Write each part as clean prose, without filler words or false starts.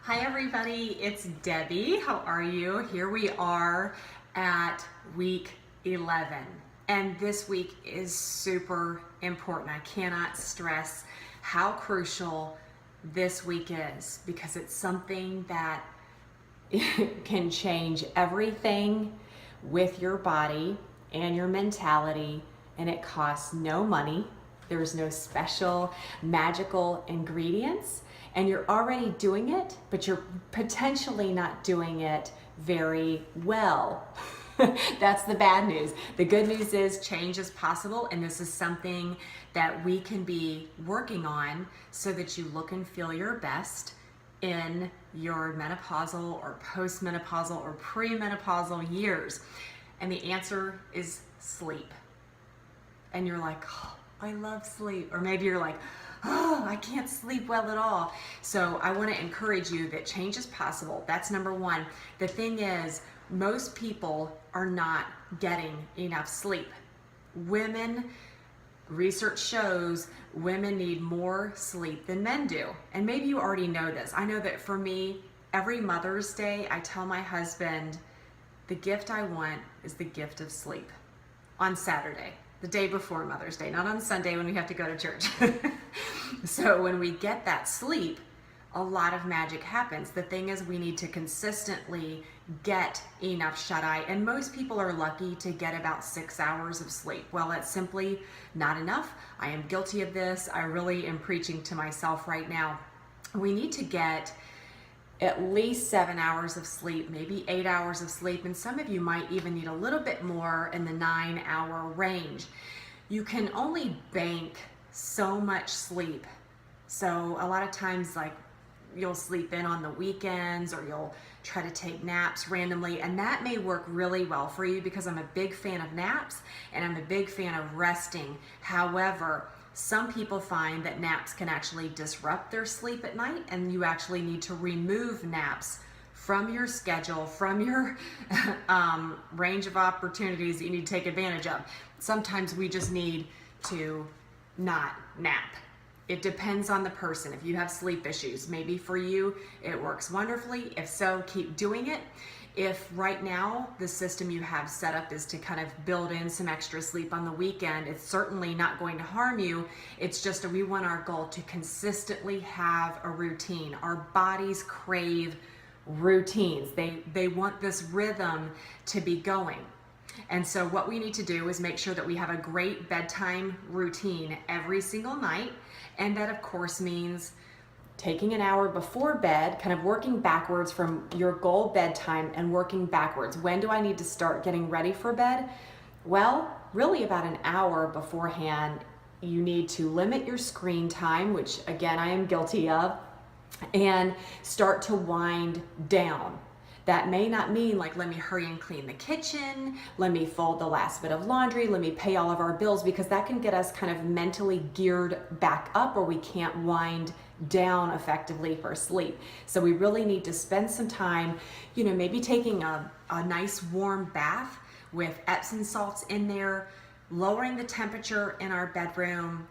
Hi everybody, it's Debbie. How are you? Here we are at week 11, and this week is super important. I cannot stress how crucial this week is because it's something that can change everything with your body and your mentality, and it costs no money. There's no special magical ingredients, and you're already doing it, but you're potentially not doing it very well. That's the bad news. The good news is change is possible, and this is something that we can be working on so that you look and feel your best in your menopausal or postmenopausal or premenopausal years. And the answer is sleep. And you're like, oh, I love sleep. Or maybe you're like, oh, I can't sleep well at all. So I want to encourage you that change is possible. That's number one. The thing is, most people are not getting enough sleep. Research shows women need more sleep than men do. And maybe you already know this. I know that for me, every Mother's Day, I tell my husband, the gift I want is the gift of sleep on Saturday, the day before Mother's Day, not on Sunday when we have to go to church. So when we get that sleep, a lot of magic happens. The thing is, we need to consistently get enough shut-eye, and most people are lucky to get about 6 hours of sleep. Well, that's simply not enough. I am guilty of this. I really am preaching to myself right now. We need to get at least 7 hours of sleep, maybe 8 hours of sleep, and some of you might even need a little bit more in the 9-hour range. You can only bank so much sleep. So a lot of times, like, you'll sleep in on the weekends, or you'll try to take naps randomly, and that may work really well for you because I'm a big fan of naps and I'm a big fan of resting. However, some people find that naps can actually disrupt their sleep at night, and you actually need to remove naps from your schedule, from your range of opportunities that you need to take advantage of. Sometimes we just need to not nap. It depends on the person. If you have sleep issues, maybe for you it works wonderfully. If so, keep doing it. If right now the system you have set up is to kind of build in some extra sleep on the weekend, it's certainly not going to harm you. It's just we want our goal to consistently have a routine. Our bodies crave routines. They want this rhythm to be going. And so what we need to do is make sure that we have a great bedtime routine every single night. And that, of course, means taking an hour before bed, kind of working backwards from your goal bedtime and working backwards. When do I need to start getting ready for bed? Well, really about an hour beforehand. You need to limit your screen time, which again, I am guilty of, and start to wind down. That may not mean like, let me hurry and clean the kitchen, let me fold the last bit of laundry, let me pay all of our bills, because that can get us kind of mentally geared back up, or we can't wind down effectively for sleep. So we really need to spend some time, maybe taking a nice warm bath with Epsom salts in there, lowering the temperature in our bedroom,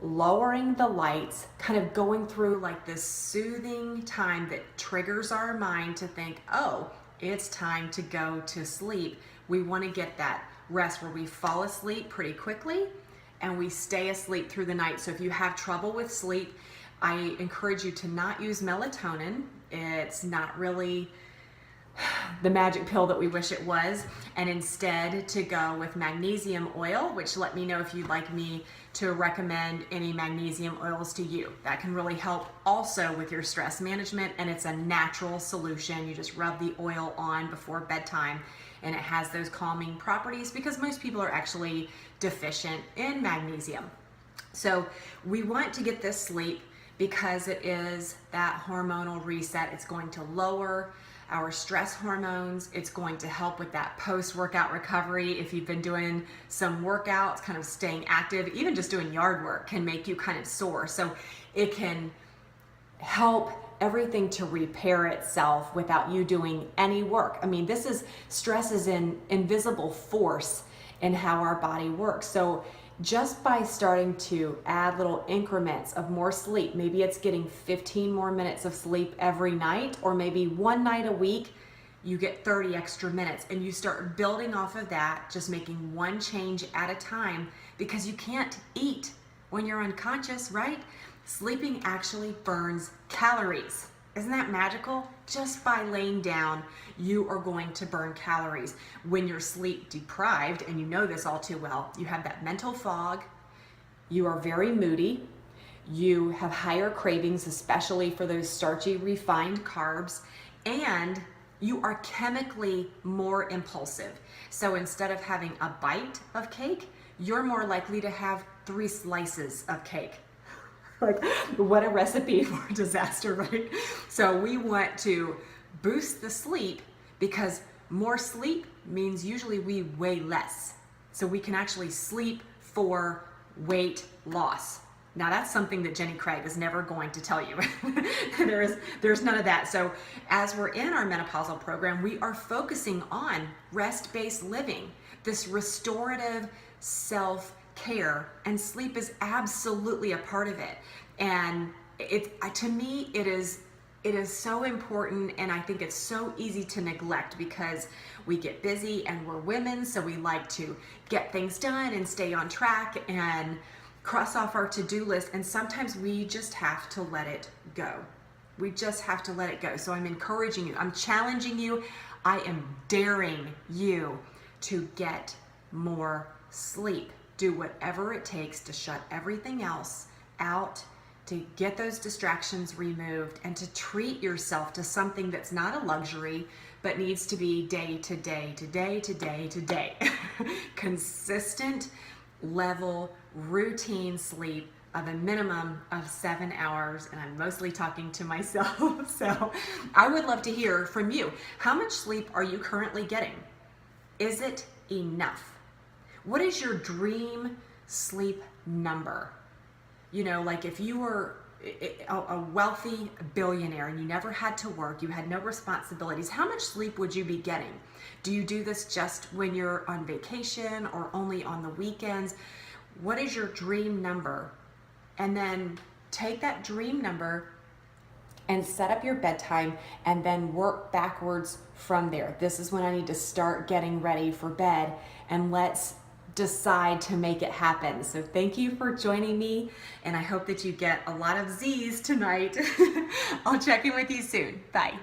lowering the lights, kind of going through like this soothing time that triggers our mind to think, oh, it's time to go to sleep. We want to get that rest where we fall asleep pretty quickly and we stay asleep through the night. So if you have trouble with sleep, I encourage you to not use melatonin. It's not really the magic pill that we wish it was, and instead to go with magnesium oil, which let me know if you'd like me to recommend any magnesium oils to you. That can really help also with your stress management, and it's a natural solution. You just rub the oil on before bedtime, and it has those calming properties because most people are actually deficient in magnesium. So we want to get this sleep because it is that hormonal reset. It's going to lower our stress hormones. It's going to help with that post-workout recovery. If you've been doing some workouts, kind of staying active, even just doing yard work can make you kind of sore. So it can help everything to repair itself without you doing any work. I mean, stress is an invisible force in how our body works. So just by starting to add little increments of more sleep. Maybe it's getting 15 more minutes of sleep every night, or maybe one night a week you get 30 extra minutes, and you start building off of that, just making one change at a time, because you can't eat when you're unconscious, right? Sleeping actually burns calories. Isn't that magical? Just by laying down, you are going to burn calories. When you're sleep deprived, and you know this all too well, you have that mental fog, you are very moody, you have higher cravings, especially for those starchy, refined carbs, and you are chemically more impulsive. So instead of having a bite of cake, you're more likely to have 3 slices of cake. Like, what a recipe for disaster, right? So we want to boost the sleep, because more sleep means usually we weigh less. So we can actually sleep for weight loss. Now that's something that Jenny Craig is never going to tell you. There's none of that. So as we're in our menopausal program, we are focusing on rest-based living, this restorative self-care, and sleep is absolutely a part of it. And to me, it is so important, and I think it's so easy to neglect, because we get busy and we're women, so we like to get things done and stay on track and cross off our to-do list, and sometimes we just have to let it go. We just have to let it go. So I'm encouraging you, I'm challenging you, I am daring you to get more sleep. Do whatever it takes to shut everything else out, to get those distractions removed, and to treat yourself to something that's not a luxury, but needs to be day to day to day to day to day. Consistent, level, routine sleep of a minimum of 7 hours, and I'm mostly talking to myself. So I would love to hear from you. How much sleep are you currently getting? Is it enough? What is your dream sleep number? You know, like if you were a wealthy billionaire and you never had to work, you had no responsibilities, how much sleep would you be getting? Do you do this just when you're on vacation or only on the weekends? What is your dream number? And then take that dream number and set up your bedtime, and then work backwards from there. This is when I need to start getting ready for bed, and let's decide to make it happen. So thank you for joining me, and I hope that you get a lot of Z's tonight. I'll check in with you soon. Bye.